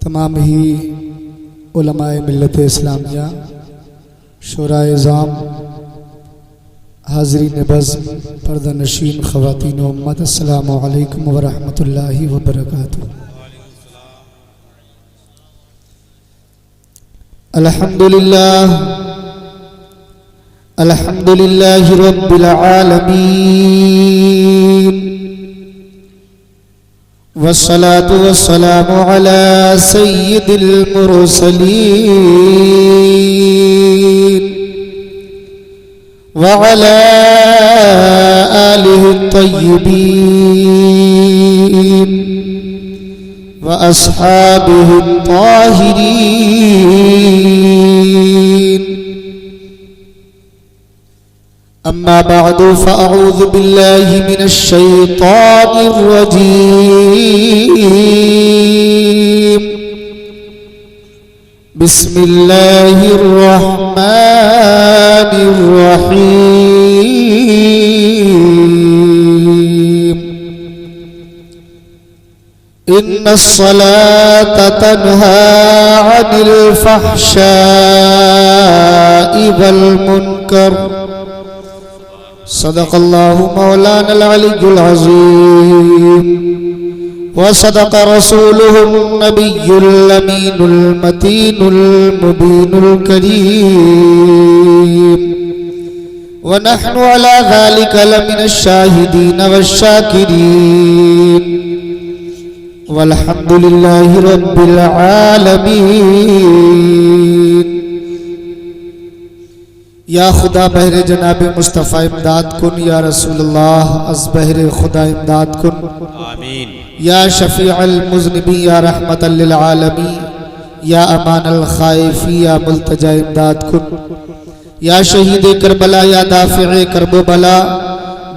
تمام ہی علماء ملت اسلامیہ، شورائے عظام، حاضرین بزم، پردہ نشین خواتین و امت، السلام علیکم ورحمۃ اللہ وبرکاتہ۔ الحمدللہ رب العالمین، والصلاة والسلام على سید المرسلین وعلى آلہ الطیبین واصحابہ الطاہرین، اما بعد فاعوذ باللہ من الشیطان الرجیم، بسم اللہ الرحمن الرحیم، ان الصلاة تنہى عن الفحشاء والمنکر، صدق اللہ مولانا العلی العظیم، وصدق رسولہ النبی الامین المتین المبین الکریم، ونحن على ذلك لمن الشاہدین والشاکرین، والحمد للہ رب العالمین۔ یا خدا بہر جناب مصطفیٰ امداد کن، یا رسول اللہ از بہر خدا امداد کن، آمین۔ یا شفیع المذنبین، یا رحمت للعالمین، یا امان الخائفین، یا ملتجا امداد کن، یا شہید کربلا، یا دافع کرب و بلا،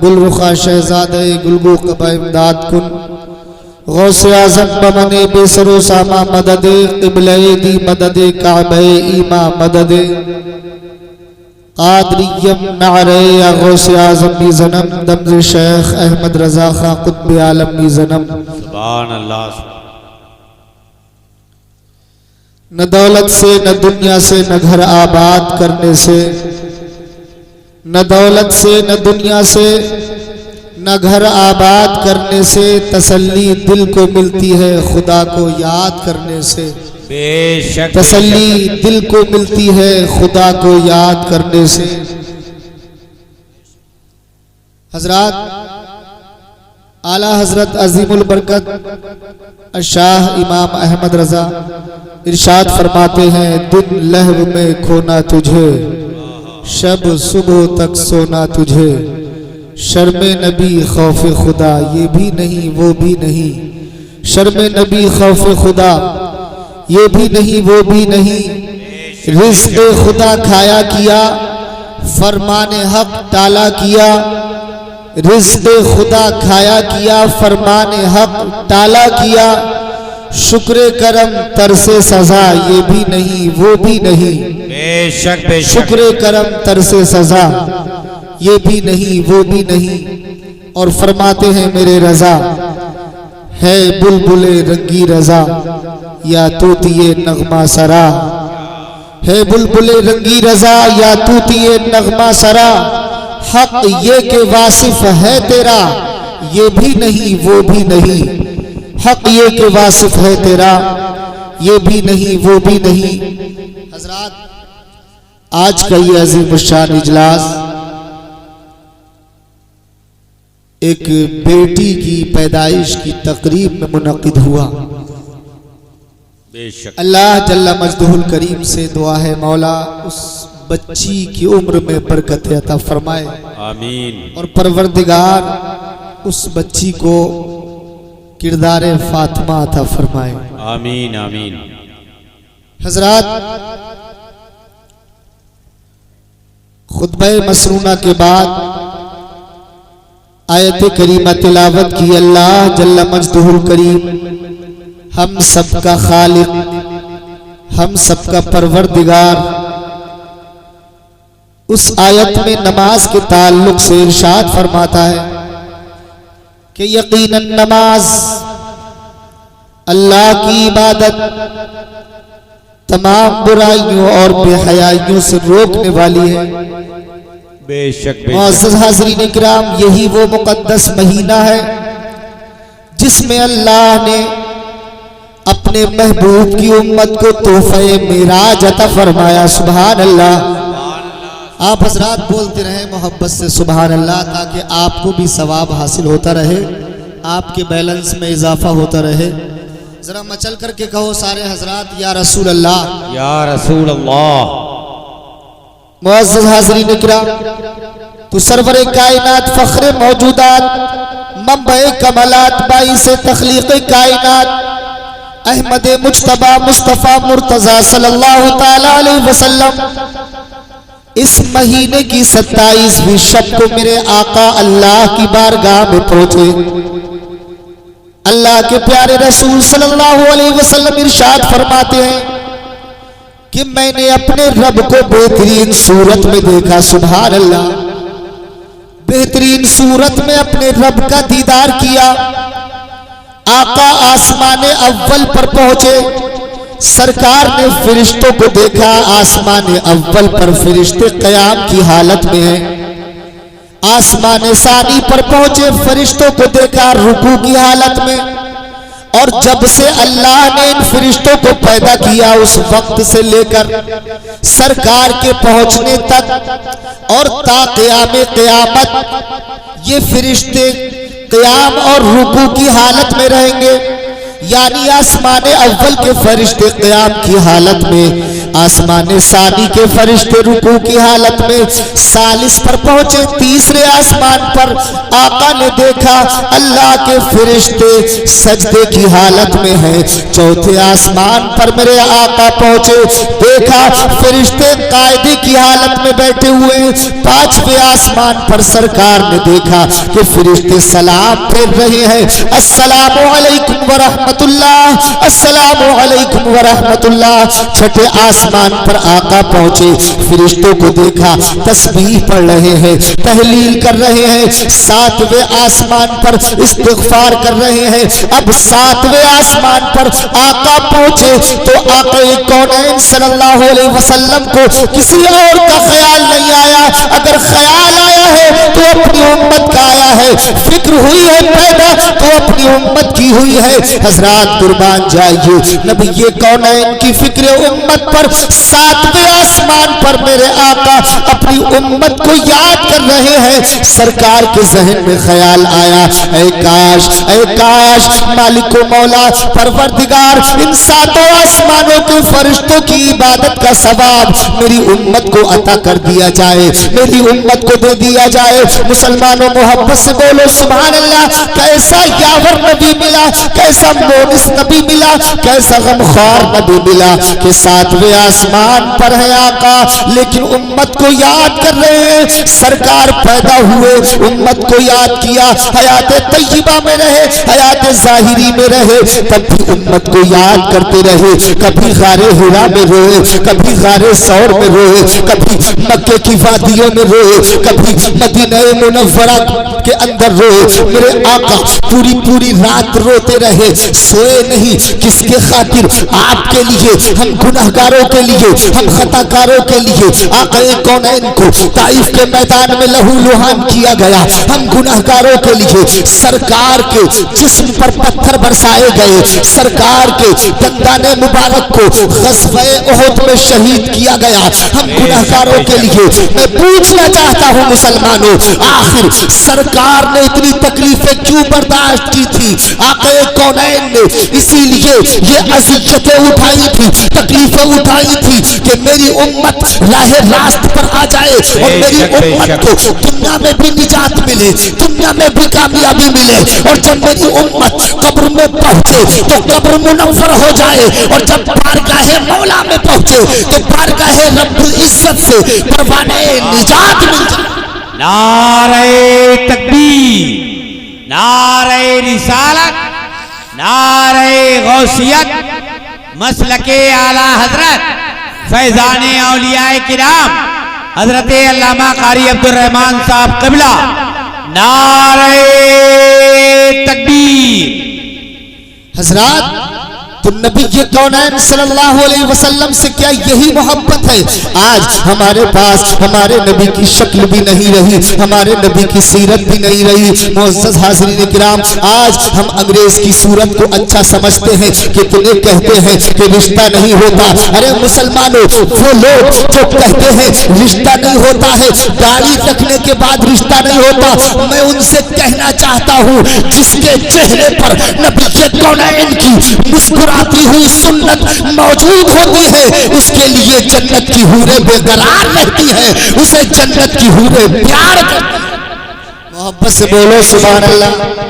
گل رخا شہزادہ گلگو قبا امداد کن، غوث اعظم بمن بے سر و ساما مدد، قبلہ دی مدد، کعبہ ایما مدد، قادریم نعرے یا غوث اعظم بھی زنم، دمز شیخ احمد رضا خان قطب عالم بھی زنم۔ سبحان اللہ۔ نہ دولت سے، نہ دنیا سے، نہ گھر آباد کرنے سے، نہ دولت سے، نہ دنیا سے، نہ گھر آباد کرنے سے تسلی دل کو ملتی ہے خدا کو یاد کرنے سے، بے شک تسلی دل کو ملتی ہے خدا کو یاد کرنے سے۔ حضرات، اعلیٰ حضرت عظیم البرکت الشاہ امام احمد رضا ارشاد فرماتے ہیں، دن لہو میں کھونا تجھے، شب صبح تک سونا تجھے، شرم نبی خوف خدا یہ بھی نہیں وہ بھی نہیں، شرم نبی خوف خدا یہ بھی نہیں وہ بھی نہیں، رزق خدا کھایا کیا، فرمان حق ٹالا کیا، رزق خدا کھایا کیا، فرمان حق ٹالا کیا، شکر کرم ترس سزا یہ بھی نہیں وہ بھی نہیں، بے شک بے شک، شکر کرم ترس سزا یہ بھی نہیں وہ بھی نہیں۔ اور فرماتے ہیں میرے رضا ہے بلبل رنگی رضا یا طوطی نغمہ سرا، ہے بلبل رنگی رضا یا طوطی نغمہ سرا، حق یہ کہ واصف ہے تیرا یہ بھی نہیں وہ بھی نہیں، حق یہ کہ واصف ہے تیرا یہ بھی نہیں وہ بھی نہیں۔ حضرات، آج کا یہ عظیم الشان اجلاس ایک بیٹی کی پیدائش کی تقریب میں منعقد ہوا۔ بے شک اللہ جل مجدہ الکریم سے دعا ہے مولا اس بچی کی عمر میں برکت عطا فرمائے، آمین۔ اور پروردگار اس بچی کو کردار فاطمہ عطا فرمائے، آمین آمین۔ حضرات، خطبہ مسنونہ کے بعد آیت کریمہ تلاوت کی۔ اللہ جل مجدہ الکریم ہم سب کا خالق، ہم سب کا پروردگار، اس آیت میں نماز کے تعلق سے ارشاد فرماتا ہے کہ یقیناً نماز اللہ کی عبادت تمام برائیوں اور بے حیائیوں سے روکنے والی ہے۔ بے شک معزز حاضرین کرام، یہی وہ مقدس مہینہ ہے جس میں اللہ نے اپنے محبوب کی امت کو تحفہ معراج عطا فرمایا۔ سبحان اللہ۔ آپ حضرات بولتے رہیں محبت سے سبحان اللہ، تاکہ آپ کو بھی ثواب حاصل ہوتا رہے، آپ کے بیلنس میں اضافہ ہوتا رہے۔ ذرا مچل کر کے کہو سارے حضرات، یا رسول اللہ، یا رسول اللہ۔ معزز حاضرین کرام، تو سرور کائنات، فخر موجودات، منبع کمالات، باعث تخلیق کائنات، احمد مجتبی مصطفیٰ مرتضیٰ صلی اللہ تعالی علیہ وسلم اس مہینے کی 27ویں شب کو میرے آقا اللہ کی بارگاہ میں پہنچے۔ اللہ کے پیارے رسول صلی اللہ علیہ وسلم ارشاد فرماتے ہیں کہ میں نے اپنے رب کو بہترین صورت میں دیکھا۔ سبحان اللہ۔ بہترین صورت میں اپنے رب کا دیدار کیا۔ آقا آسمان اول پر پہنچے، سرکار نے فرشتوں کو دیکھا۔ آسمان اول پر فرشتے قیام کی حالت میں ہیں۔ آسمان ثانی پر پہنچے، فرشتوں کو دیکھا رکوع کی حالت میں۔ اور جب سے اللہ نے ان فرشتوں کو پیدا کیا، اس وقت سے لے کر سرکار کے پہنچنے تک اور تا قیام قیامت یہ فرشتے قیام اور رکوع کی حالت میں رہیں گے۔ یعنی آسمان اول کے فرشتے قیام کی حالت میں، آسمان ثانی کے فرشتے رکوع کی حالت میں۔ ثالث پر پہنچے، تیسرے آسمان پر آقا نے دیکھا اللہ کے فرشتے سجدے کی حالت میں ہیں۔ چوتھے آسمان پر میرے آقا پہنچے، دیکھا فرشتے قائدی کی حالت میں بیٹھے ہوئے۔ پانچویں آسمان پر سرکار نے دیکھا کہ فرشتے سلام پھیر رہے ہیں، السلام علیکم ورحمۃ اللہ، السلام علیکم ورحمۃ اللہ۔ چھٹے آسمان پر آقا پہنچے، فرشتوں کو دیکھا تسبیح پڑھ رہے ہیں، تحلیل کر رہے ہیں۔ ساتویں آسمان پر استغفار کر رہے ہیں۔ اب ساتویں آسمان پر آقا پہنچے تو آقا کونین صلی اللہ علیہ وسلم کو کسی اور کا خیال نہیں آیا۔ اگر خیال آیا ہے تو اپنی امت کا آیا ہے، فکر ہوئی ہے پیدا تو اپنی امت کی ہوئی ہے۔ حضرات قربان جائیے، نبی یہ کونین کی فکر امت پر ساتویں آسمان پر میرے آقا اپنی امت کو یاد کر رہے ہیں۔ سرکار کے ذہن میں خیال آیا، اے کاش مالک و مولا پروردگار ان ساتوں آسمانوں کے فرشتوں کی عبادت کا ثواب میری امت کو عطا کر دیا جائے، میری امت کو دے دیا جائے۔ مسلمانوں محبت سے بولو سبحان اللہ۔ کیسا یاور نبی ملا، کیسا مونس نبی ملا، کیسا غمخوار نبی ملا کہ ساتویں آسمان پر ہے آقا لیکن امت کو یاد کر رہے ہیں۔ سرکار پیدا ہوئے، امت کو یاد کیا، حیات طیبہ میں رہے، حیات ظاہری میں رہے، تب بھی امت کو یاد کرتے رہے۔ کبھی غار حرا میں روئے، کبھی غار ثور میں روئے، کبھی مکے کی وادیوں میں روئے، کبھی مدینہ منورہ کے اندر روئے۔ میرے آقا پوری رات روتے رہے، سوئے نہیں۔ کس کے خاطر؟ آپ کے لیے، ہم گناہگاروں کے لیے، ہم خطا کاروں کے لیے۔ آقا کونین کو طائف کے میدان میں لہو لہان کیا گیا، ہم گناہگاروں کے لیے۔ سرکار کے جسم پر پتھر برسائے گئے، سرکار کے دندان مبارک کو غزوہ احد میں شہید کیا گیا، ہم گناہگاروں کے لیے۔ میں پوچھنا چاہتا ہوں مسلمانوں، آخر سرکار نے اتنی تکلیفیں کیوں برداشت کی تھی؟ آقا کونین نے اسی لیے یہ اذیتیں اٹھائی تھی، تکلیفیں اٹھائی تھی کہ میری امت راہ راست پر آ جائے اور میری امت کو دنیا میں بھی نجات ملے، دنیا میں بھی کامیابی ملے۔ اور جب میری امت قبر میں پہنچے تو قبر منور ہو جائے، اور جب بارگاہ مولا میں پہنچے تو بارگاہ رب العزت سے پروانے نجات مل جائے۔ نعرہ تکبیر، نعرہ رسالت، نعرہ غوثیت، مسلک اعلی حضرت فیضان اولیاء کرام حضرت علامہ قاری عبدالرحمن صاحب قبلہ، نعرہ تکبیر۔ حضرات تو نبی یہ کونین صلی اللہ علیہ وسلم سے کیا یہی محبت ہے؟ آج ہمارے پاس ہمارے نبی کی شکل بھی نہیں رہی، ہمارے نبی کی سیرت بھی نہیں رہی۔ معزز حاضرین کرام، آج ہم انگریز کی صورت کو اچھا سمجھتے ہیں، کتنے کہتے ہیں کہ رشتہ نہیں ہوتا۔ ارے مسلمانوں، وہ لوگ جو کہتے ہیں رشتہ نہیں ہوتا ہے، داڑھی رکھنے کے بعد رشتہ نہیں ہوتا، میں ان سے کہنا چاہتا ہوں جس کے چہرے پر نبی کونین کی مسکراتی ہوئی سنت موجود ہوتی ہے، اس کے لیے جنت کی حوریں بےقرار رہتی ہیں، اسے جنت کی حوریں پیار کرتی ہیں۔ محبت سے بولو سبحان اللہ۔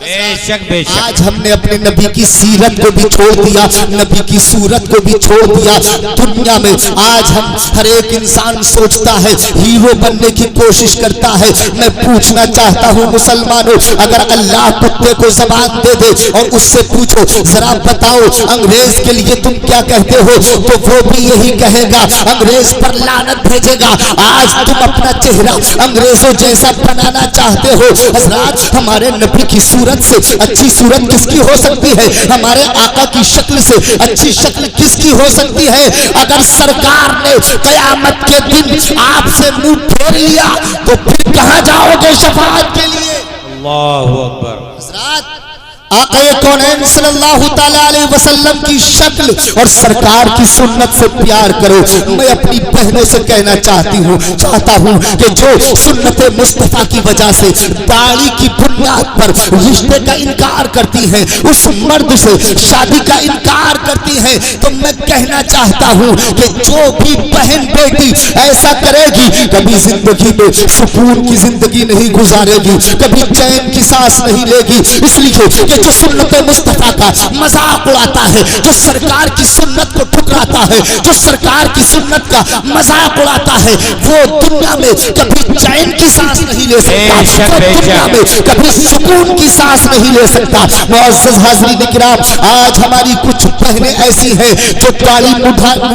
بے شک بے شک۔ آج ہم نے اپنے نبی کی سیرت کو بھی چھوڑ دیا، نبی کی صورت کو بھی چھوڑ دیا۔ دنیا میں آج ہم ہر ایک انسان سوچتا ہے، ہیرو بننے کی کوشش کرتا ہے۔ میں پوچھنا چاہتا ہوں مسلمانوں، اگر اللہ کتے کو زبان دے دے اور اس سے پوچھو ذرا بتاؤ انگریز کے لیے تم کیا کہتے ہو، تو وہ بھی یہی کہے گا، انگریز پر لعنت بھیجے گا۔ آج تم اپنا چہرہ انگریزوں جیسا بنانا چاہتے ہو۔ حضرات، ہمارے نبی کی صورت سے اچھی صورت کس کی ہو سکتی ہے؟ ہمارے آقا کی شکل سے اچھی شکل کس کی ہو سکتی ہے؟ اگر سرکار نے قیامت کے دن آپ سے منہ پھیر لیا تو پھر کہاں جاؤ گے شفاعت کے لیے؟ اللہ اکبر۔ حضرات، آقا کونین صلی اللہ تعالیٰ علیہ وسلم کی شکل اور سرکار کی سنت سے پیار کرو۔ میں اپنی بہنوں سے کہنا چاہتا ہوں کہ جو سنت مصطفیٰ کی وجہ سے داڑھی کی بنیاد پر رشتے کا انکار کرتی ہیں، اس مرد سے شادی کا انکار کرتی ہیں، تو میں کہنا چاہتا ہوں کہ جو بھی بہن بیٹی ایسا کرے گی کبھی زندگی میں سکون کی زندگی نہیں گزارے گی، کبھی چین کی سانس نہیں لے گی۔ اس لیے کہ جو سنت مصطفیٰ کا مذاق اڑاتا ہے، جو سرکار کی سنت کو ٹھکراتا ہے، جو سرکار کی سنت کا مذاق اڑاتا ہے، وہ دنیا میں کبھی چین کی سانس نہیں لے سکتا، وہ دنیا میں کبھی سکون کی سانس نہیں لے سکتا۔ معزز حاضرین کرام، آج ہماری کچھ بہنیں ایسی ہیں جو داڑھی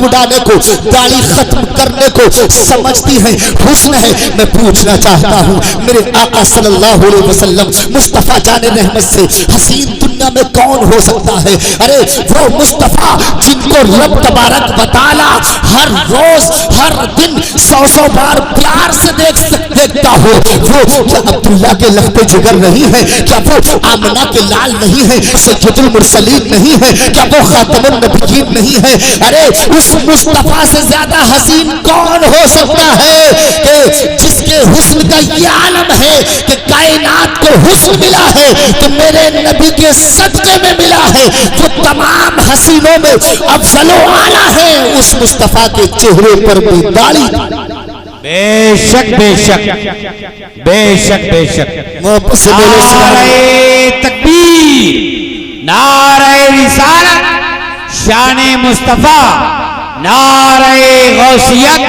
مڈانے کو، داڑھی ختم کرنے کو سمجھتی ہیں حسن ہے۔ میں پوچھنا چاہتا ہوں میرے آقا صلی اللہ علیہ وسلم مصطفیٰ جان رحمت سے حسین دنیا میں کون ہو سکتا ہے؟ ارے وہ مصطفیٰ جن کو رب تبارک و تعالی ہر روز ہر دن 100 بار پیار سے دیکھتا ہو، وہ کیا عبداللہ کے لخت جگر نہیں ہے؟ کیا وہ آمنہ کے لال نہیں ہے؟ سید المرسلین نہیں ہے؟ کیا وہ خاتم النبیین نہیں ہے؟ ارے اس مصطفیٰ سے زیادہ حسین کون ہو سکتا ہے کہ جس کے حسن کا یہ عالم ہے کہ کائنات کو حسن ملا ہے تو میرے نبی کے صدقے میں ملا ہے، جو تمام حسینوں میں افضل و اعلیٰ ہے۔ اس مصطفیٰ کے چہرے پر بھی داڑھی۔ بے شک بے شک بے شک بے شک۔ محبت سے بولو نعرہ تکبیر، نعرہ رسالت، شان مصطفیٰ، نعرہ غوثیت،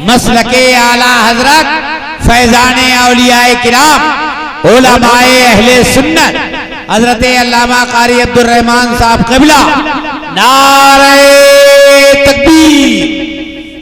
مسلک اعلیٰ حضرت، فیضان اولیاء کرام، علماء اہل سنت، حضرت علامہ قاری عبد الرحمن صاحب قبلہ، نعرہ تکبیر۔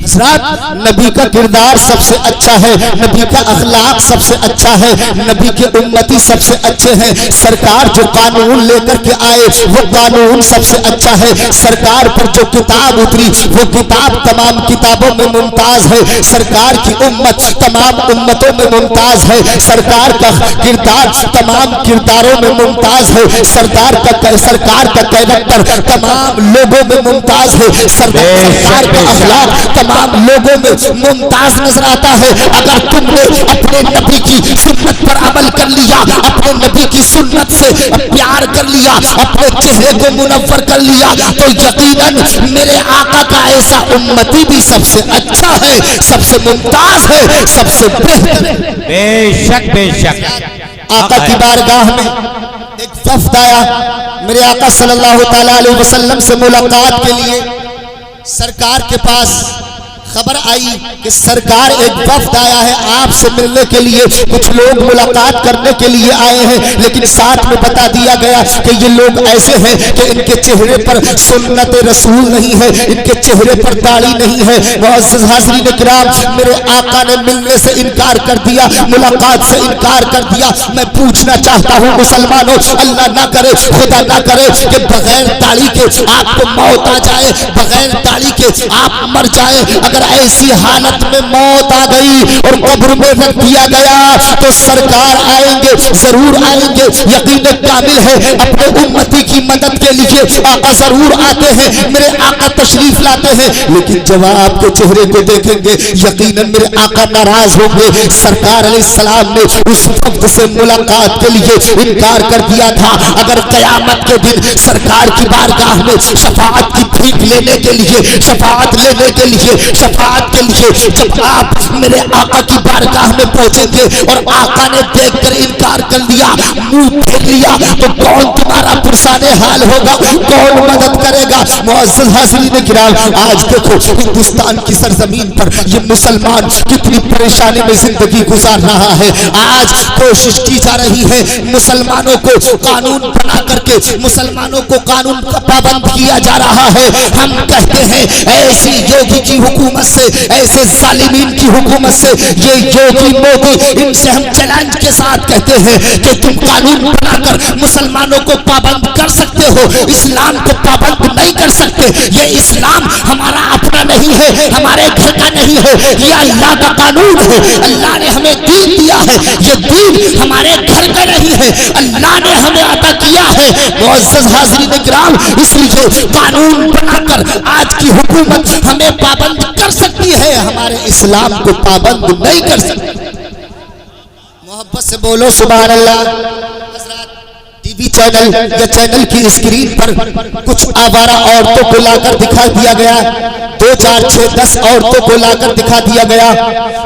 حضرات، نبی کا کردار سب سے اچھا ہے، نبی کا اخلاق سب سے اچھا ہے، نبی کے امتی سب سے اچھے ہیں۔ سرکار جو قانون لے کر کے آئے وہ قانون سب سے اچھا ہے۔ سرکار پر جو کتاب اتری وہ کتاب تمام کتابوں میں ممتاز ہے۔ سرکار کی امت تمام امتوں میں ممتاز ہے۔ سرکار کا کردار تمام کرداروں میں ممتاز ہے۔ سرکار کا کریکٹر تمام لوگوں میں ممتاز ہے۔ سرکار کا اخلاق تمام لوگوں میں ممتاز نظر آتا ہے۔ اگر تم نے اپنے نبی کی سنت پر عمل کر لیا، اپنے نبی کی سنت سے پیار کر لیا، اپنے چہرے کو منور کر لیا، تو یقیناً میرے آقا کا ایسا امتی بھی سب سے اچھا ہے، سب سے ممتاز ہے، سب سے بہتر ہے۔ بے شک بے شک۔ آقا کی بارگاہ میں ایک وفد آیا میرے آقا صلی اللہ تعالیٰ علیہ وسلم سے ملاقات کے لیے۔ سرکار کے پاس خبر آئی کہ سرکار ایک وفد آیا ہے آپ سے ملنے کے لیے، کچھ لوگ ملاقات کرنے کے لیے آئے ہیں، لیکن ساتھ میں بتا دیا گیا کہ یہ لوگ ایسے ہیں کہ ان کے چہرے پر سنت رسول نہیں ہے، ان کے چہرے پر داڑھی نہیں ہے۔ معزز حاضرین کرام، میرے آقا نے ملنے سے انکار کر دیا، ملاقات سے انکار کر دیا۔ میں پوچھنا چاہتا ہوں مسلمانوں، اللہ نہ کرے، خدا نہ کرے کہ بغیر داڑھی کے آپ کو موت آ جائے، بغیر داڑھی کے آپ مر جائیں۔ اگر ایسی حالت میں موت آ گئی اور قبر میں رکھ دیا گیا تو سرکار آئیں گے، ضرور آئیں گے، یقین کامل ہے۔ اپنے امتی کی مدد کے لیے آقا ضرور آتے ہیں، میرے آقا تشریف لاتے ہیں، لیکن جب آپ کے چہرے کو دیکھیں گے یقیناً میرے آقا ناراض ہوں گے۔ سرکار علیہ السلام نے اس وقت سے ملاقات کے لیے انکار کر دیا تھا۔ اگر قیامت کے دن سرکار کی بارگاہ میں شفاعت کی بھیک لینے کے لیے، شفاعت لینے کے لیے، شفاعت کے لیے جب آپ میرے آقا کی بارگاہ میں پہنچیں گے اور آقا نے دیکھ کر انکار کر لیا، منہ پھیر لیا، تو کون تمہارا پرسان حال ہوگا، کون مدد کرے گا؟ معزز حاضرین کرام، آج دیکھو ہندوستان کی سرزمین پر یہ مسلمان کتنی پریشانی میں زندگی گزار رہا ہے۔ آج کوشش کی جا رہی ہے مسلمانوں کو قانون بنا کر کے مسلمانوں کو قانون کا پابند کیا جا رہا ہے۔ ہم کہتے ہیں ایسی یوگی کی حکومت سے، ایسے ظالمین کی حکومت سے، یہ یوگی مودی، ان سے ہم چیلنج کے ساتھ کہتے ہیں کہ تم قانون بنا کر مسلمانوں کو پابند کر سکتے ہو، اسلام کو پابند نہیں کر سکتے۔ یہ اسلام ہمارا اپنا نہیں ہے، ہمارے گھر کا نہیں ہے، یہ اللہ کا قانون ہے۔ اللہ نے ہمیں دین دیا ہے، یہ دین ہمارے گھر کا نہیں ہے، اللہ نے ہمیں عطا کیا ہے۔ معزز حاضرین کرام، اس لیے قانون بنا کر آج کی حکومت ہمیں پابند کر سکتی ہے، ہمارے اسلام کو پابند نہیں کر سکتی۔ محبت سے بولو سبحان اللہ۔ حضرات، ٹی وی چینل یا چینل کی اسکرین پر کچھ آوارہ عورتوں کو لا کر دکھا دیا گیا، 2 4 6 10 عورتوں کو لا کر دکھا دیا گیا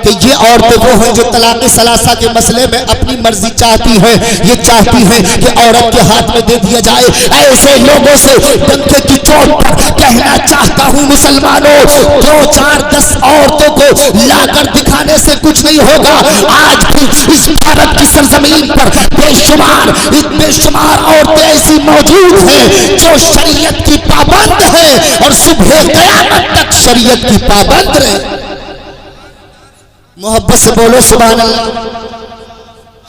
کہ یہ عورتیں وہ ہیں جو طلاق ثلاثہ کے مسئلے میں اپنی مرضی چاہتی ہیں، یہ چاہتی ہیں کہ عورت کے ہاتھ میں دے دیا جائے۔ ایسے لوگوں سے ڈنکے کی چوٹ پر کہنا چاہتا ہوں مسلمانوں، 2 4 10 عورتوں کو لا کر دکھانے سے کچھ نہیں ہوگا۔ آج بھی اس بھارت کی سرزمین پر بے شمار عورتیں ایسی موجود ہیں جو شریعت کی پابند ہیں اور صبح قیامت تک شریعت کی پابند رہے۔ محبت سے بولو سبحان اللہ۔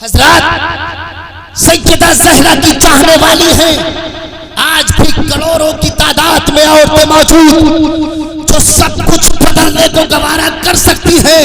حضرات، سیدہ زہرا کی چاہنے والی ہیں، آج بھی کروڑوں کی تعداد میں عورتیں موجود جو سب کچھ بدلنے کو گوارا کر سکتی ہیں،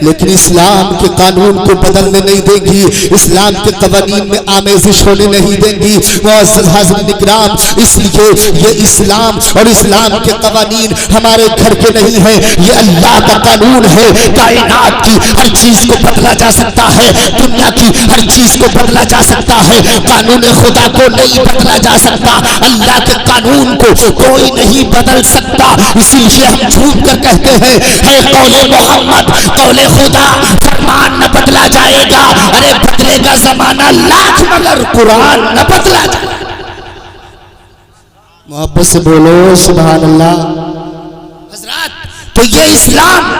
لیکن اسلام کے قانون کو بدلنے نہیں دیں گی، اسلام کے قوانین میں آمیزش ہونے نہیں دیں گی۔ معزز حاضرین کرام، اس لیے یہ اسلام اور اسلام کے قوانین ہمارے گھر کے نہیں ہیں، یہ اللہ کا قانون ہے۔ کائنات کی ہر چیز کو بدلا جا سکتا ہے، دنیا کی ہر چیز کو بدلا جا سکتا ہے، قانون خدا کو نہیں بدلا جا سکتا، اللہ کے قانون کو کوئی نہیں بدل سکتا۔ اسی لیے ہم جھوٹ کر کہتے ہیں ہے قول محمد، قول خدا، فرمان نہ بدلا جائے گا، ارے بدلے گا زمانہ لاکھ مگر قرآن نہ بدلا جائے گا۔ محبت سے بولو سبحان اللہ۔ حضرات، تو یہ اسلام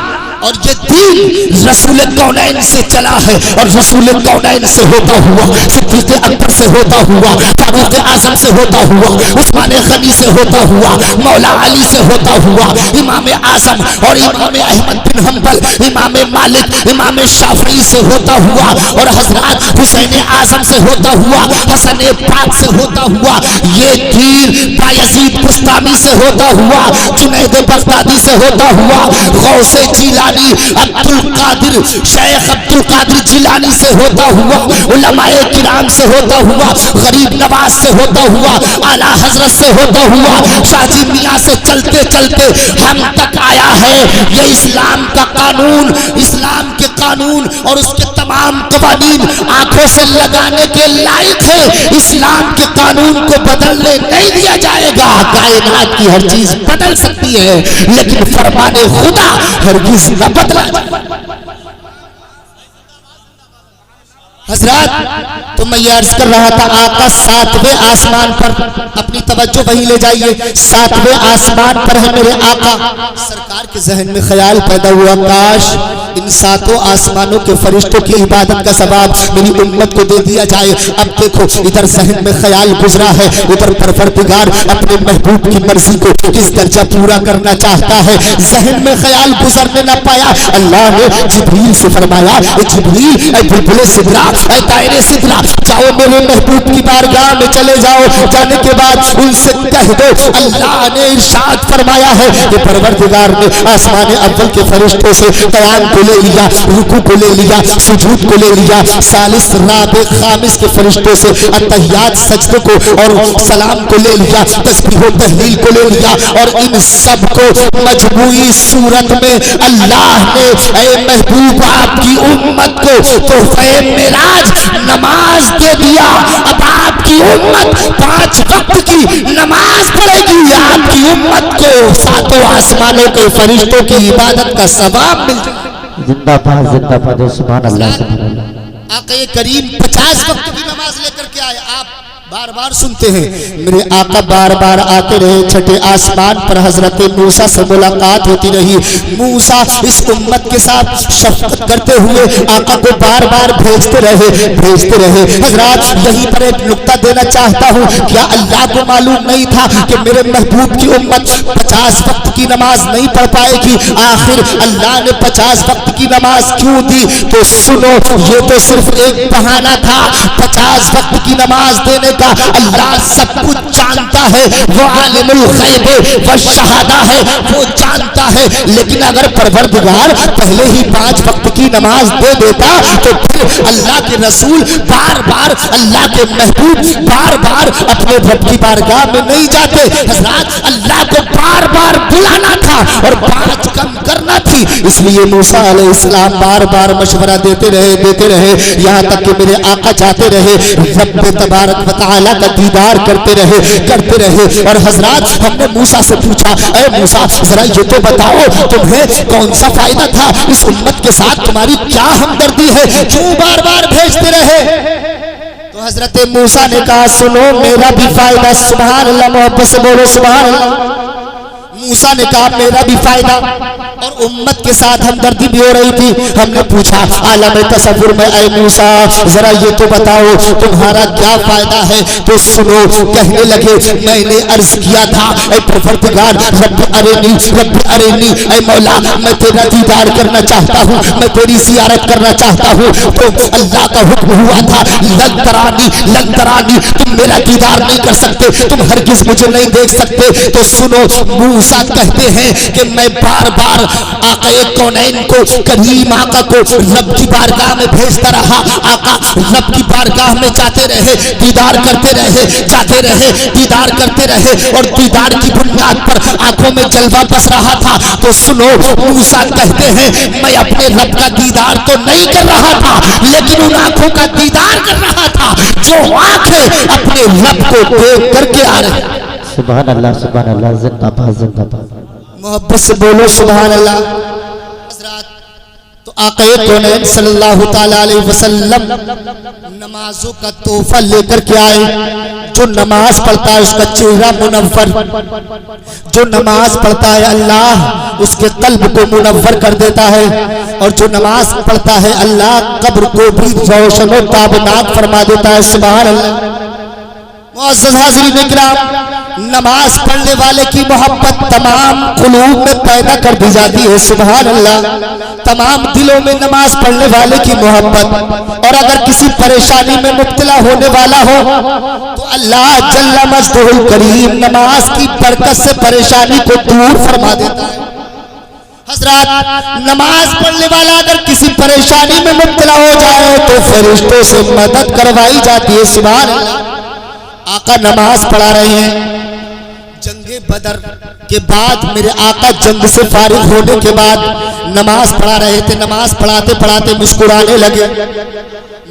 اور یہ دین رسول کونین سے چلا ہے، اور رسول کونین سے ہوتا ہوا، صدیق اکبر سے ہوتا ہوا، فاروق اعظم سے ہوتا ہوا، عثمان غنی سے ہوتا ہوا، مولا علی سے ہوتا ہوا، امام اعظم اور امام احمد بن حنبل، امام مالک، امام شافعی سے ہوتا ہوا، اور حضرات حسین اعظم سے ہوتا ہوا، حسن پاک سے ہوتا ہوا۔ یہ دین بایزید بستامی سے ہوتا ہوا، جنید بغدادی سے ہوتا ہوا، غوث جیلانی، عبد القادر، شیخ عبد القادر جیلانی سے ہوتا ہوا، علماء کرام سے ہوتا ہوا، غریب نواز سے ہوتا ہوا، اعلیٰ حضرت سے ہوتا ہوا، شاہ جی میاں سے چلتے چلتے ہم تک آیا ہے۔ یہ اسلام کا قانون، اسلام کے قانون اور اس کے تمام قوانین آنکھوں سے لگانے کے لائق ہے۔ اسلام کے قانون کو بدلنے نہیں دیا جائے گا۔ کائنات کی ہر چیز بدل سکتی ہے، لیکن فرمان خدا ہرگز نہ بدلا۔ حضرات تو میں یہ عرض کر رہا تھا آقا 7ویں آسمان پر، اپنی توجہ وہیں لے جائیے، 7ویں آسمان پر ہے میرے آقا۔ سرکار کے ذہن میں خیال پیدا ہوا کاش ان 7 آسمانوں کے فرشتوں کی عبادت کا ثواب میری امت کو دے دیا جائے۔ اب دیکھو ادھر ذہن میں خیال گزرا ہے، ادھر پروردگار اپنے محبوب کی مرضی کو کس درجہ پورا کرنا چاہتا ہے، ذہن میں خیال گزرنے نہ پایا۔ اللہ نے جبریل سے فرمایا جبریل اے بلبل سدرا اے طائر سدرا جاؤ میرے محبوب کی بارگاہ میں چلے جاؤ، جانے کے بعد ان سے کہہ دو اللہ نے ارشاد فرمایا ہے کہ پروردگار نے آسمان اول کے فرشتوں سے قیام کو لے لیا، رکوع کو لے لیا، سجود کو لے لیا، ثالث رابع خامس کے فرشتوں سے اتحیات سجدے کو اور سلام کو لے لیا، تسبیح و تہلیل کو لے لیا، اور ان سب کو مجموعی صورت میں اللہ نے اے محبوب آپ کی امت کو تحفہ معراج نماز دے دیا۔ اب آپ کی امت 5 وقت کی نماز پڑھے گی، آپ کی امت کو 7 آسمانوں کے فرشتوں کی عبادت کا ثواب مل جائے۔ زندہ باد سبحان اللہ سبحان اللہ۔ آقا کریم 50 وقت کی نماز لے کر کے آئے، آپ بار بار سنتے ہیں میرے آقا بار بار آتے رہے، چھٹے آسمان پر حضرت موسیٰ سے ملاقات ہوتی رہی، موسیٰ اس امت کے ساتھ شفقت کرتے ہوئے آقا کو بار بار بھیجتے رہے۔ حضرات یہیں پر ایک نقطہ دینا چاہتا ہوں، کیا اللہ کو معلوم نہیں تھا کہ میرے محبوب کی امت 50 وقت کی نماز نہیں پڑھ پائے گی؟ آخر اللہ نے 50 وقت کی نماز کیوں دی؟ تو سنو یہ تو صرف ایک بہانہ تھا، 50 وقت کی نماز دینے کا اللہ سب کچھ جانتا ہے، وہ عالم الغیب والشہادہ ہے، وہ جانتا ہے، لیکن اگر پروردگار پہلے ہی 5 وقت کی نماز دے دیتا تو پھر اللہ کے رسول بار بار، اللہ کے محبوب بار بار اپنے رب کی بارگاہ میں نہیں جاتے۔ حضرات اللہ کو بار بار بلانا تھا اور 5 کم کرنا تھی، اس لیے موسیٰ علیہ السلام بار بار مشورہ دیتے رہے یہاں تک کہ میرے آقا جاتے رہے، رب تبارک و تعالیٰ کا دیدار کرتے رہے۔ اور حضرات ہم نے موسیٰ سے پوچھا اے موسیٰ ذرا یہ تو بتاؤ تمہیں کون سا فائدہ تھا، اس امت کے ساتھ تمہاری کیا ہمدردی ہے، کیوں بار بار بھیجتے رہے؟ تو حضرت موسیٰ نے کہا سنو میرا بھی فائدہ، سبحان اللہ، محبت سے بولو سبحان اللہ۔ موسیٰ نے کہا میرا بھی فائدہ، اور امت کے ساتھ ہمدردی بھی ہو رہی تھی۔ ہم نے پوچھا عالم تصور میں اے موسیٰ ذرا یہ تو بتاؤ تمہارا کیا فائدہ ہے؟ تو سنو کہنے لگے میں نے عرض کیا تھا اے پروردگار رب ارینی اے مولا میں تیرا دیدار کرنا چاہتا ہوں، میں تیری زیارت کرنا چاہتا ہوں۔ تو اللہ کا حکم ہوا تھا لن ترانی تم میرا دیدار نہیں کر سکتے، تم ہرگز مجھے نہیں دیکھ سکتے۔ تو سنو موسیٰ کہتے ہیں کہ میں بار بار آقا کونین کو، کریم آقا کو رب کی بارگاہ میں بھیجتا رہا۔ آقا رب کی بارگاہ میں جاتے رہے، دیدار کرتے رہے، جاتے رہے، دیدار کرتے رہے، اور دیدار کی بنیاد پر آنکھوں میں جلوہ بس رہا تھا۔ تو سنو موسیٰ کہتے ہیں میں اپنے رب کا دیدار تو نہیں کر رہا تھا، لیکن ان آنکھوں کا دیدار کر رہا تھا جو آنکھیں اپنے رب کو دیکھ کر کے آ رہے ہیں۔ سبحان اللہ سبحان اللہ، زندہ باد۔ محبت سے بولو سبحان اللہ۔ حضرات تو آقا کونین صلی اللہ تعالی علیہ وسلم نمازوں کا تحفہ لے کر کے آئے۔ جو نماز پڑھتا ہے اس کا چہرہ منور، جو نماز پڑھتا ہے اللہ اس کے قلب کو منور کر دیتا ہے، اور جو نماز پڑھتا ہے اللہ قبر کو بھی روشن و تابناک فرما دیتا ہے۔ سبحان اللہ۔ معزز حاضرین اکرام، نماز پڑھنے والے کی محبت تمام قلوب میں پیدا کر دی جاتی ہے۔ سبحان اللہ۔ تمام دلوں میں نماز پڑھنے والے کی محبت، اور اگر کسی پریشانی میں مبتلا ہونے والا ہو تو اللہ جل مجدہ الکریم نماز کی برکت سے پریشانی کو دور فرما دیتا ہے۔ حضرات نماز پڑھنے والا اگر کسی پریشانی میں مبتلا ہو جائے تو فرشتوں سے مدد کروائی جاتی ہے۔ سبحان اللہ۔ آقا نماز پڑھا رہے ہیں، جنگ بدر کے بعد میرے آقا جنگ سے فارغ ہونے کے بعد نماز پڑھا رہے تھے، نماز پڑھاتے پڑھاتے مسکرانے لگے،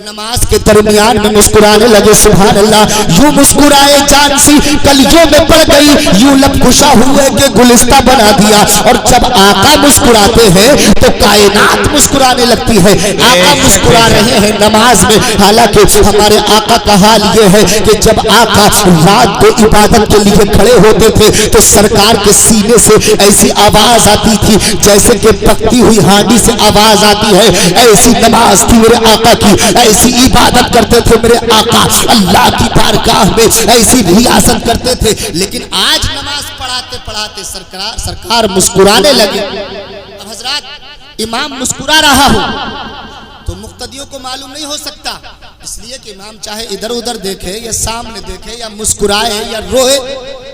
نماز کے درمیان میں مسکرانے لگے، سبحان اللہ، یوں مسکرائے جان سی کلیوں میں پڑ گئی، یوں لب کشا ہوئے کہ گلستہ بنا دیا۔ اور جب آقا مسکراتے ہیں تو کائنات مسکرانے لگتی ہے۔ آقا مسکرا رہے ہیں نماز میں، حالانکہ ہمارے آقا کا حال یہ ہے کہ جب آقا رات کو عبادت کے لیے کھڑے ہوتے تھے تو سرکار کے سینے سے ایسی آواز آتی تھی جیسے کہ پکتی ہوئی ہانڈی سے آواز آتی ہے، ایسی نماز تھی میرے آقا کی، ایسی عبادت کرتے تھے میرے آقا اللہ کی بارگاہ میں، ایسی ریاست کرتے تھے۔ لیکن آج نماز پڑھاتے پڑھاتے سرکار مسکرانے لگے۔ اب حضرات امام مسکرا رہا ہو تو مقتدیوں کو معلوم نہیں ہو سکتا، اس لیے کہ امام چاہے ادھر ادھر دیکھے یا سامنے دیکھے یا مسکرائے یا روئے،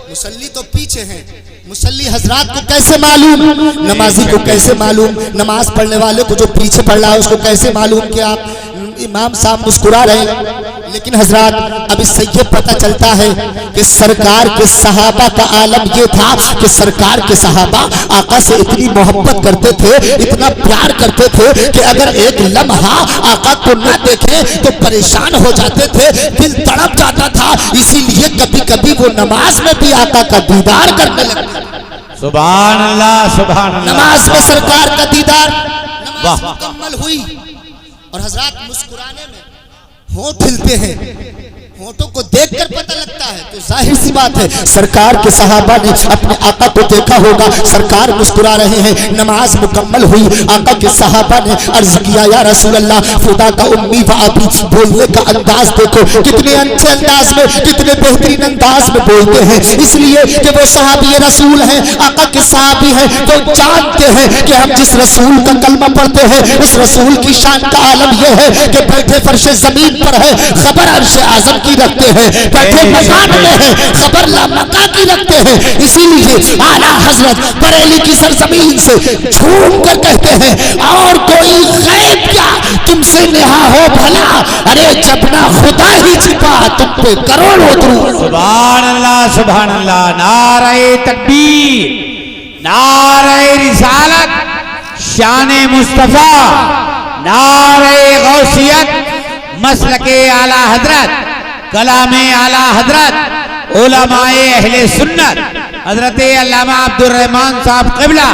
مصلی تو پیچھے ہیں۔ مصلی حضرات کو کیسے معلوم، نمازی کو کیسے معلوم، نماز پڑھنے والے کو جو پیچھے پڑھ رہا ہے اس کو کیسے معلوم کہ آپ امام صاحب مسکرا رہے ہیں؟ لیکن حضرات اب اس سے یہ پتہ چلتا ہے کہ سرکار کے صحابہ کا عالم یہ تھا کہ سرکار کے صحابہ آقا سے اتنی محبت کرتے تھے، اتنا پیار کرتے تھے کہ اگر ایک لمحہ آقا کو نہ دیکھیں تو پریشان ہو جاتے تھے، دل تڑپ جاتا تھا، اسی لیے کبھی کبھی وہ نماز میں بھی آقا کا دیدار کرنے لگتے۔ سبحان اللہ سبحان اللہ، نماز میں سرکار کا دیدار، نماز مکمل ہوئی اور حضرات مسکرانے میں ہونٹ ہلتے ہیں، ہونٹوں کو دیکھ کر پتہ لگتا ہے، تو ظاہر سی بات ہے سرکار کے صحابہ نے اپنے آقا کو دیکھا ہوگا، سرکار مسکرا رہے ہیں، نماز مکمل ہوئی، آقا کے صحابہ نے عرض کیا یا رسول اللہ فدا کا امی و ابی، بولنے کا انداز دیکھو کتنے اچھے انداز میں، کتنے بہترین انداز میں بولتے ہیں، اس لیے کہ وہ صحابی رسول ہیں، آقا کے صحابی ہیں، وہ جانتے ہیں کہ ہم جس رسول کا کلمہ پڑھتے ہیں اس رسول کی شان کا عالم یہ ہے کہ بیٹھے فرش زمین پر ہے، خبر عرش اعظم کی رکھتے ہیں، بیٹھے مکان میں ہے، خبر لامکان کی رکھتے ہیں، اسی لیے اعلیٰ حضرت بریلی کی سرزمین سے جھوم کر کہتے ہیں اور کوئی غیب کیا تم سے نہا ہو بھلا، ارے جب نہ خدا ہی چھپا تم پہ کروڑوں درود۔ سبحان اللہ سبحان اللہ، نعرہ تکبیر، نعرہ رسالت، شان مصطفیٰ، نعرہ غوثیت، مسلک اعلیٰ حضرت، کلام اعلیٰ حضرت، علماء اہل سنت، حضرت علامہ عبدالرحمن صاحب قبلہ،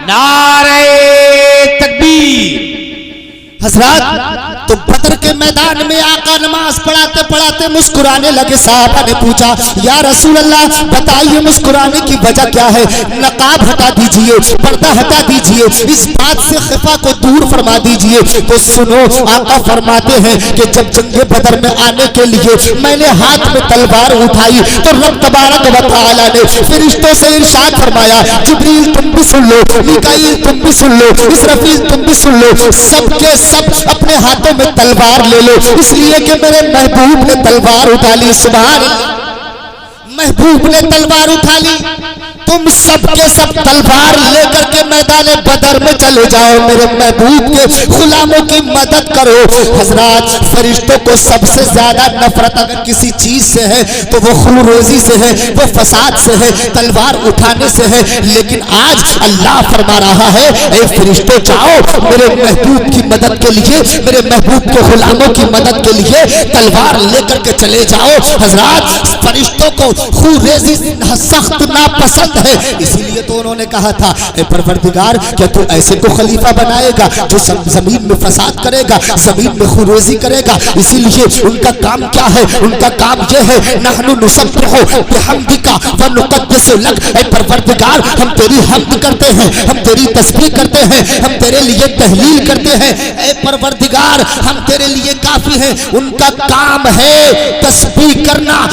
نعرہ تکبیر۔ حضرات تو بدر کے میدان میں آقا نماز پڑھاتے پڑھاتے مسکرانے لگے، صحابہ نے پوچھا یا رسول اللہ بتائیے مسکرانے کی وجہ کیا ہے، نقاب ہٹا دیجئے، پردہ ہٹا دیجئے، اس بات سے خفا کو دور فرما دیجئے۔ تو سنو آقا فرماتے ہیں کہ جب جنگ بدر میں آنے کے لیے میں نے ہاتھ میں تلوار اٹھائی تو رب تبارک و تعالی نے فرشتوں سے ارشاد فرمایا جبریل تم بھی سن لو، میکائیل تم بھی سن لو، اسرافیل تم بھی سن لو، سب کے سب اپنے ہاتھوں میں تلوار لے لو، اس لیے کہ میرے محبوب نے تلوار اٹھا لی۔ سبحان اللہ، محبوب نے تلوار اٹھا لی، تم سب کے سب تلوار لے کر کے میدان بدر میں چلے جاؤ، میرے محبوب کے غلاموں کی مدد کرو۔ حضرات فرشتوں کو سب سے زیادہ نفرت اگر کسی چیز سے ہے تو وہ خون ریزی سے ہے، وہ فساد سے ہے، تلوار اٹھانے سے ہے، لیکن آج اللہ فرما رہا ہے اے فرشتوں جاؤ میرے محبوب کی مدد کے لیے، میرے محبوب کے غلاموں کی مدد کے لیے تلوار لے کر کے چلے جاؤ۔ حضرات فرشتوں کو خون ریزی سخت ناپسند ہے، اسی لیے تو انہوں نے کہا تھا اے پروردگار کیا تو ایسے کو خلیفہ بنائے گا جو زمین میں فساد کرے گا، زمین میں خونریزی کرے گا؟ اسی لیے ان کا کام کیا ہے؟ ان کا کام یہ ہے نحن نسبح بحمدک ونقدس لک، اے پروردگار ہم تیری حمد کرتے ہیں، ہم تیری تسبیح کرتے ہیں، ہم تیرے لیے تہلیل کرتے ہیں، اے پروردگار ہم تیرے لیے کافی ہیں۔ ان کا کام ہے تسبیح کرنا،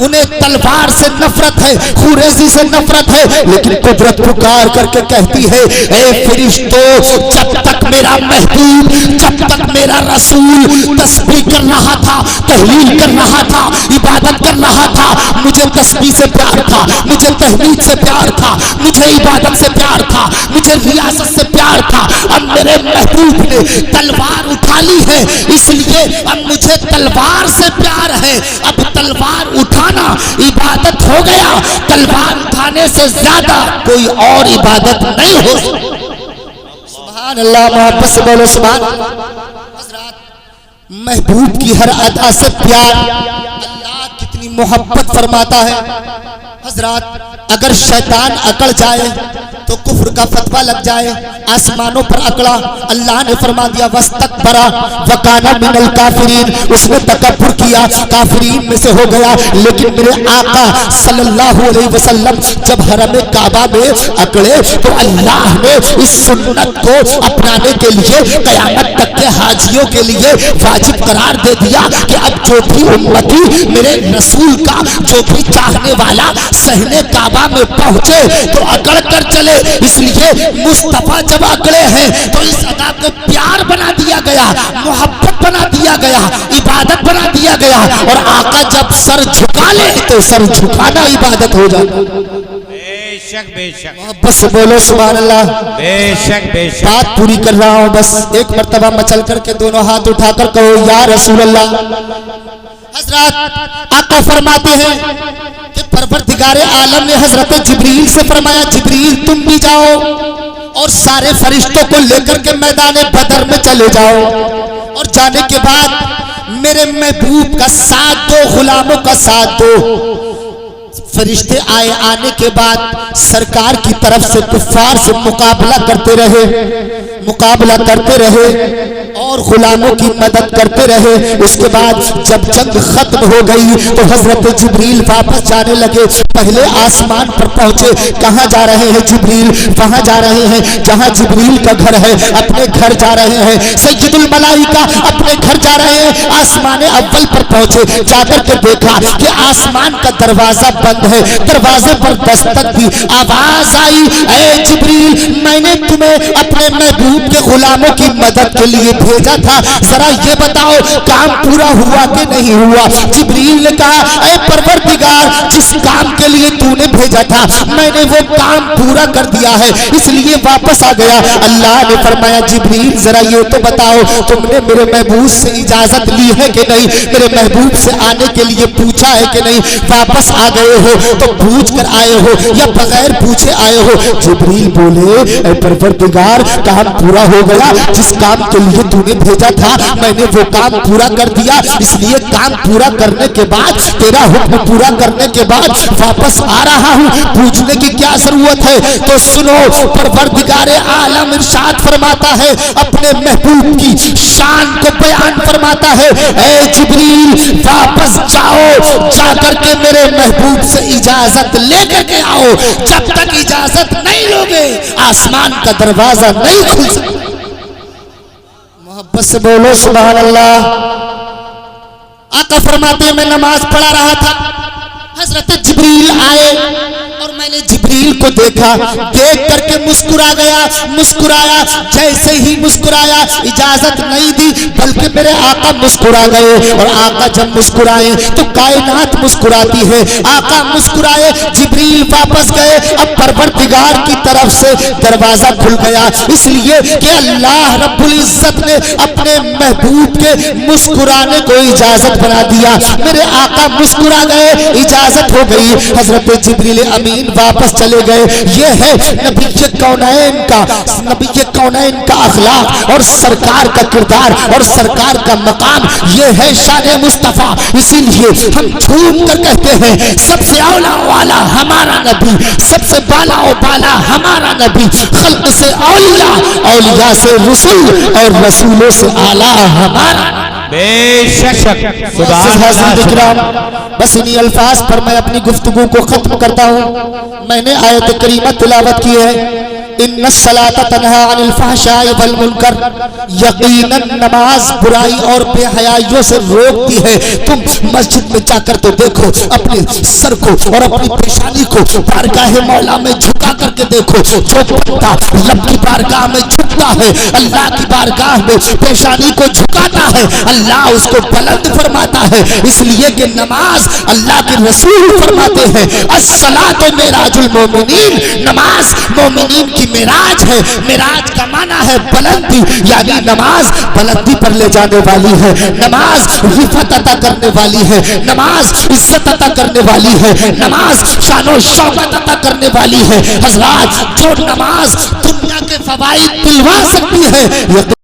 انہیں تلوار سے نفرت ہے، خوریزی سے نفرت ہے، لیکن قدرت پکار کر کے کہتی ہے اے فرشتوں جب تک میرا محبوب، جب تک میرا رسول تسبیح کر رہا تھا، تحلیل کر رہا تھا، عبادت کر رہا تھا، مجھے تسبیح سے پیار تھا، مجھے تحمید سے پیار تھا، مجھے عبادت سے پیار تھا، مجھے ریاست سے پیار تھا۔ اب میرے محبوب نے تلوار اٹھا لی ہے، اس لیے اب مجھے تلوار سے پیار ہے، اب تلوار اٹھانا عبادت ہو گیا، تلوار اٹھانے سے زیادہ کوئی اور عبادت نہیں ہو سکتی۔ سبحان اللہ، محبت سے بولو سبحان اللہ۔ حضرات محبوب کی ہر ادا سے پیار اللہ کتنی محبت فرماتا ہے۔ حضرات اگر شیطان اکڑ جائے تو کفر کا فتویٰ لگ جائے، آسمانوں پر اکڑا، اللہ نے فرما دیا وَاسْتَكْبَرَ وَكَانَ مِنَ الْكَافِرِينَ، اس نے تکبر کیا، کافرین میں سے ہو گیا۔ لیکن میرے آقا صلی اللہ علیہ وسلم جب حرم کعبہ میں اکڑے تو اللہ نے اس سنت کو اپنانے کے لیے قیامت تک کے حاجیوں کے لیے واجب قرار دے دیا کہ اب جو بھی امتی میرے رسول کا، جو بھی چاہنے والا صحن کعبہ میں پہنچے تو اکڑ کر چلے۔ اس لیے مصطفیٰ جب اکڑے ہیں تو اس ادا کو پیار بنا دیا گیا، محبت بنا دیا گیا، عبادت بنا دیا گیا، اور آقا جب سر جھکا لے تو سر جھکانا عبادت ہو جاتا۔ بے شک بے شک، محبت سے بولو سبحان اللہ۔ بے شک بے شک، بات پوری کر رہا ہوں، بس ایک مرتبہ مچل کر کے دونوں ہاتھ اٹھا کر کہو یا رسول اللہ۔ حضرات آقا فرماتے ہیں کہ پروردگار عالم نے حضرت جبریل سے فرمایا جبریل تم بھی جاؤ اور سارے فرشتوں کو لے کر کے میدان بدر میں چلے جاؤ، اور جانے کے بعد میرے محبوب کا ساتھ دو، غلاموں کا ساتھ دو۔ فرشتے آئے، آنے کے بعد سرکار کی طرف سے کفار سے مقابلہ کرتے رہے اور غلاموں کی مدد کرتے رہے۔ اس کے بعد جب جنگ ختم ہو گئی تو حضرت جبریل واپس جانے لگے، پہلے آسمان پر پہنچے۔ کہاں جا رہے ہیں جبریل؟ وہاں جا رہے ہیں جہاں جبریل کا گھر ہے، اپنے گھر جا رہے ہیں۔ سید الملائکہ اپنے گھر جا رہے ہیں، آسمان اول پر پہنچے، جا کر کے دیکھا کہ آسمان کا دروازہ بند ہے، دروازے پر دستک دی، آواز آئی اے جبریل میں نے تمہیں اپنے محبوب کے غلاموں کی مدد کے لیے بھیجا تھا، ذرا یہ بتاؤ کام پورا ہوا کہ نہیں ہوا؟ جبریل نے کہا اے پروردگار جس کام کے لیے تو نے بھیجا تھا میں نے وہ کام پورا کر دیا ہے، اس لیے واپس آ گیا۔ اللہ نے فرمایا جبریل ذرا یہ تو بتاؤ تم نے میرے محبوب سے اجازت لی ہے کہ نہیں، میرے محبوب سے آنے کے لیے پوچھا ہے کہ نہیں؟ واپس آ گئے ہو تو پوچھ کر آئے ہو یا بغیر پوچھے آئے ہو؟ جبریل بولے اے پروردگار کام پورا ہو گیا، جس کام کے لیے تو نے بھیجا تھا میں نے وہ کام پورا کر دیا، اس لیے کام پورا کرنے کے بعد تیرا حکم پورا کرنے کے بعد واپس آ رہا ہوں، پوچھنے کی کیا ضرورت ہے؟ تو سنو پروردگار عالم ارشاد فرماتا ہے، اپنے محبوب کی شان کو بیان فرماتا ہے اے جبریل واپس جاؤ، جا کر کے میرے محبوب سے اجازت لے کر کے آؤ، جب تک اجازت نہیں لوگے آسمان کا دروازہ نہیں کھل سکتا۔ محبت سے بولو سبحان اللہ۔ آقا فرماتے ہیں میں نماز پڑھا رہا تھا، حضرت جبریل آئے اور میں نے جبریل کو دیکھا، دیکھ کر کے مسکرایا، جیسے ہی مسکرایا اجازت نہیں دی بلکہ میرے آقا مسکرا گئے، اور آقا جب مسکرائے تو کائنات مسکراتی ہے۔ آقا مسکرائے، جبریل واپس گئے، اب پروردگار کی طرف سے دروازہ کھل گیا، اس لیے کہ اللہ رب العزت نے اپنے محبوب کے مسکرانے کو اجازت بنا دیا۔ میرے آقا مسکرا گئے، اجازت ہو گئی، حضرت جبریل امین واپس چلے گئے۔ یہ ہے نبی کونین کا اخلاق اور سرکار کا کردار اور سرکار کا مقام، یہ ہے شان مصطفیٰ۔ اسی لیے ہم جھوم کر کہتے ہیں سب سے اولا والا ہمارا نبی، سب سے بالا و بالا ہمارا نبی، خلق سے اولیاء، اولیاء سے رسول اور رسولوں سے اعلیٰ ہمارا نبی۔ بے شک سبحان اللہ۔ بس انہی الفاظ پر میں اپنی گفتگو کو ختم کرتا ہوں۔ میں نے آیت کریمہ تلاوت کی ہے ان الصلاۃ تنہی عن الفحشاء والمنکر، یقیناً نماز برائی اور بے حیائیوں سے روکتی ہے۔ تم مسجد میں جا کر تو دیکھو، اپنے سر کو اور اپنی پیشانی کو بارگاہ مولا میں جھکا کر کے دیکھو، جو بندہ رب کی بارگاہ میں جھکتا ہے، اللہ کی بارگاہ میں پیشانی کو جھکاتا ہے، اللہ اس کو بلند فرماتا ہے۔ اس لیے کہ نماز اللہ کے رسول فرماتے ہیں الصلاۃ معراج المومنین، نماز مومنین کی معراج ہے۔ معراج کا معنی ہے بلندی، یعنی نماز بلندی پر لے جانے والی ہے، نماز رفعت عطا کرنے والی ہے، نماز عزت عطا کرنے والی ہے، نماز شان و شوکت عطا کرنے والی ہے۔ حضرات جو نماز دنیا کے فوائد دلوا سکتی ہے.